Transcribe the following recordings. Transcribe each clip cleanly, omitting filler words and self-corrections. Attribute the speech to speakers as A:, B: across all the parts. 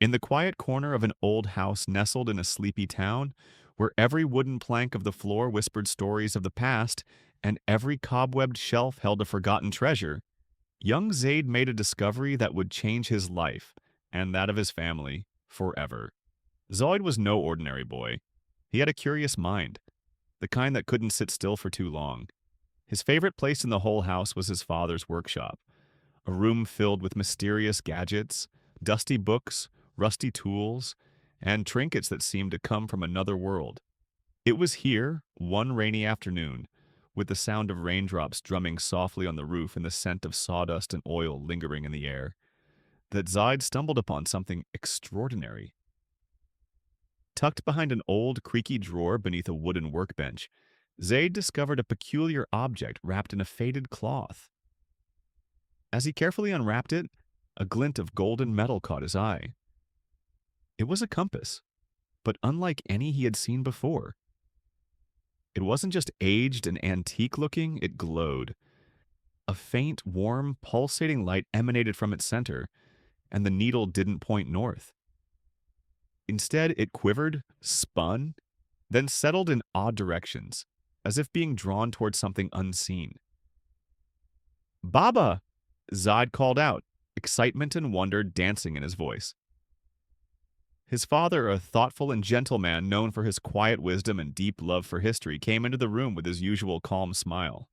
A: In the quiet corner of an old house nestled in a sleepy town, where every wooden plank of the floor whispered stories of the past and every cobwebbed shelf held a forgotten treasure, young Zayd made a discovery that would change his life and that of his family forever. Zayd was no ordinary boy. He had a curious mind, the kind that couldn't sit still for too long. His favorite place in the whole house was his father's workshop, a room filled with mysterious gadgets, dusty books, rusty tools, and trinkets that seemed to come from another world. It was here, one rainy afternoon, with the sound of raindrops drumming softly on the roof and the scent of sawdust and oil lingering in the air, that Zaid stumbled upon something extraordinary. Tucked behind an old, creaky drawer beneath a wooden workbench, Zayd discovered a peculiar object wrapped in a faded cloth. As he carefully unwrapped it, a glint of golden metal caught his eye. It was a compass, but unlike any he had seen before. It wasn't just aged and antique-looking, it glowed. A faint, warm, pulsating light emanated from its center, and the needle didn't point north. Instead, it quivered, spun, then settled in odd directions, as if being drawn towards something unseen. "Baba!" Zod called out, excitement and wonder dancing in his voice. His father, a thoughtful and gentle man known for his quiet wisdom and deep love for history, came into the room with his usual calm smile.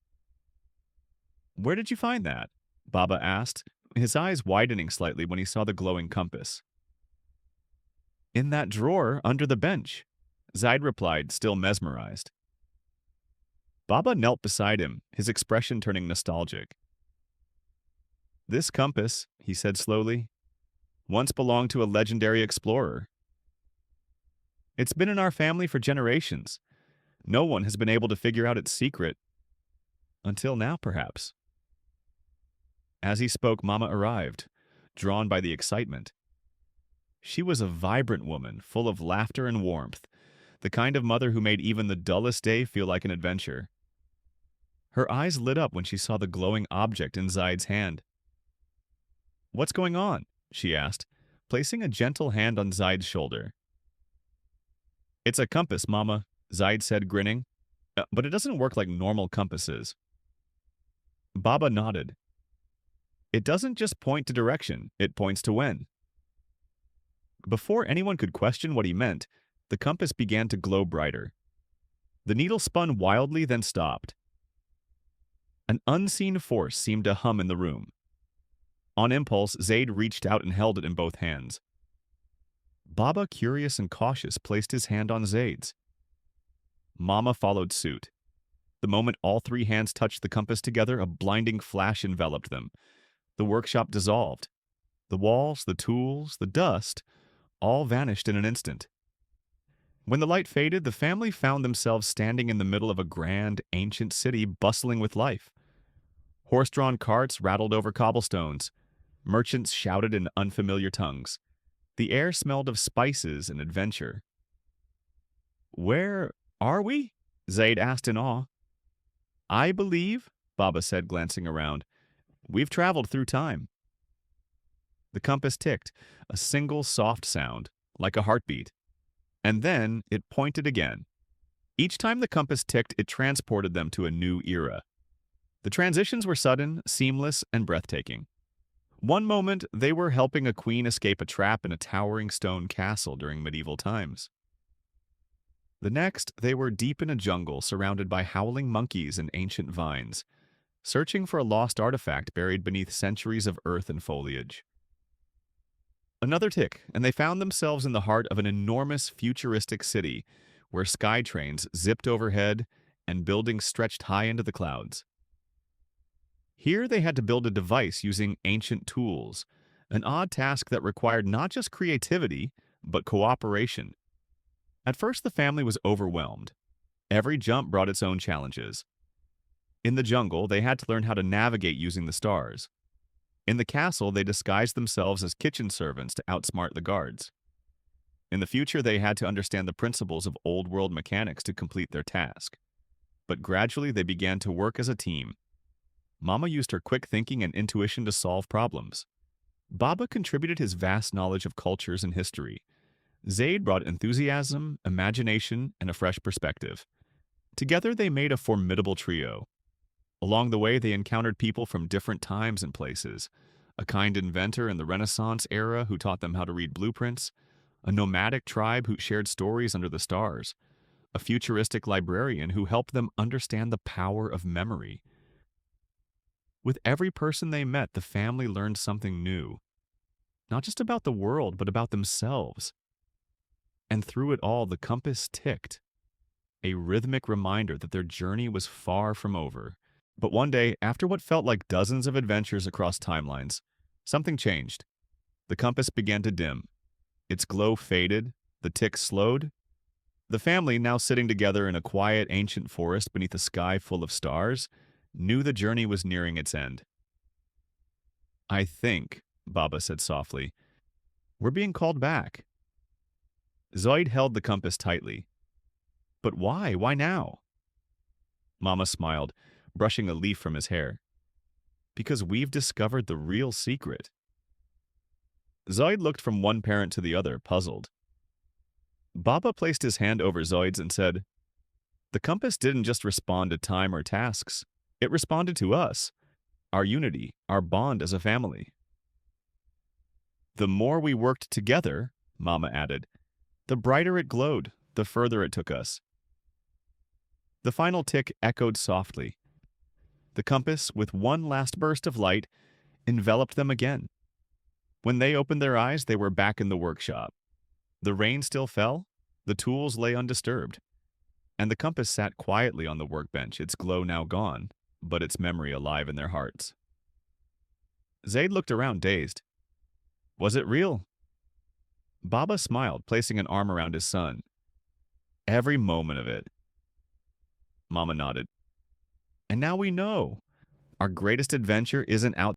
A: "Where did you find that?" Baba asked, his eyes widening slightly when he saw the glowing compass. "In that drawer under the bench," Zaid replied, still mesmerized. Baba knelt beside him, his expression turning nostalgic. "This compass," he said slowly, "once belonged to a legendary explorer. It's been in our family for generations. No one has been able to figure out its secret. Until now, perhaps." As he spoke, Mama arrived, drawn by the excitement. She was a vibrant woman, full of laughter and warmth, the kind of mother who made even the dullest day feel like an adventure. Her eyes lit up when she saw the glowing object in Zaid's hand. "What's going on?" she asked, placing a gentle hand on Zaid's shoulder. "It's a compass, Mama," Zaid said, grinning. But it doesn't work like normal compasses." Baba nodded. "It doesn't just point to direction, it points to when." Before anyone could question what he meant, the compass began to glow brighter. The needle spun wildly, then stopped. An unseen force seemed to hum in the room. On impulse, Zayd reached out and held it in both hands. Baba, curious and cautious, placed his hand on Zayd's. Mama followed suit. The moment all three hands touched the compass together, a blinding flash enveloped them. The workshop dissolved. The walls, the tools, the dust, all vanished in an instant. When the light faded, the family found themselves standing in the middle of a grand, ancient city bustling with life. Horse-drawn carts rattled over cobblestones. Merchants shouted in unfamiliar tongues. The air smelled of spices and adventure. "Where are we?" Zayd asked in awe. "I believe," Baba said, glancing around, "we've traveled through time." The compass ticked, a single soft sound, like a heartbeat. And then it pointed again. Each time the compass ticked, it transported them to a new era. The transitions were sudden, seamless, and breathtaking. One moment, they were helping a queen escape a trap in a towering stone castle during medieval times. The next, they were deep in a jungle surrounded by howling monkeys and ancient vines, searching for a lost artifact buried beneath centuries of earth and foliage. Another tick, and they found themselves in the heart of an enormous futuristic city where sky trains zipped overhead and buildings stretched high into the clouds. Here they had to build a device using ancient tools, an odd task that required not just creativity, but cooperation. At first, the family was overwhelmed. Every jump brought its own challenges. In the jungle, they had to learn how to navigate using the stars. In the castle, they disguised themselves as kitchen servants to outsmart the guards. In the future, they had to understand the principles of old-world mechanics to complete their task. But gradually, they began to work as a team. Mama used her quick thinking and intuition to solve problems. Baba contributed his vast knowledge of cultures and history. Zayd brought enthusiasm, imagination, and a fresh perspective. Together, they made a formidable trio. Along the way, they encountered people from different times and places. A kind inventor in the Renaissance era who taught them how to read blueprints, a nomadic tribe who shared stories under the stars, a futuristic librarian who helped them understand the power of memory. With every person they met, the family learned something new, not just about the world, but about themselves. And through it all, the compass ticked, a rhythmic reminder that their journey was far from over. But one day, after what felt like dozens of adventures across timelines, something changed. The compass began to dim. Its glow faded, the tick slowed. The family, now sitting together in a quiet, ancient forest beneath a sky full of stars, knew the journey was nearing its end. "I think," Baba said softly, "we're being called back." Zoid held the compass tightly. "But why? Why now?" Mama smiled, brushing a leaf from his hair. "Because we've discovered the real secret." Zoid looked from one parent to the other, puzzled. Baba placed his hand over Zoid's and said, "The compass didn't just respond to time or tasks. It responded to us, our unity, our bond as a family. The more we worked together," Mama added, "the brighter it glowed, the further it took us." The final tick echoed softly. The compass, with one last burst of light, enveloped them again. When they opened their eyes, they were back in the workshop. The rain still fell, the tools lay undisturbed, and the compass sat quietly on the workbench, its glow now gone, but its memory alive in their hearts. Zayd looked around, dazed. "Was it real?" Baba smiled, placing an arm around his son. "Every moment of it." Mama nodded. "And now we know. Our greatest adventure isn't out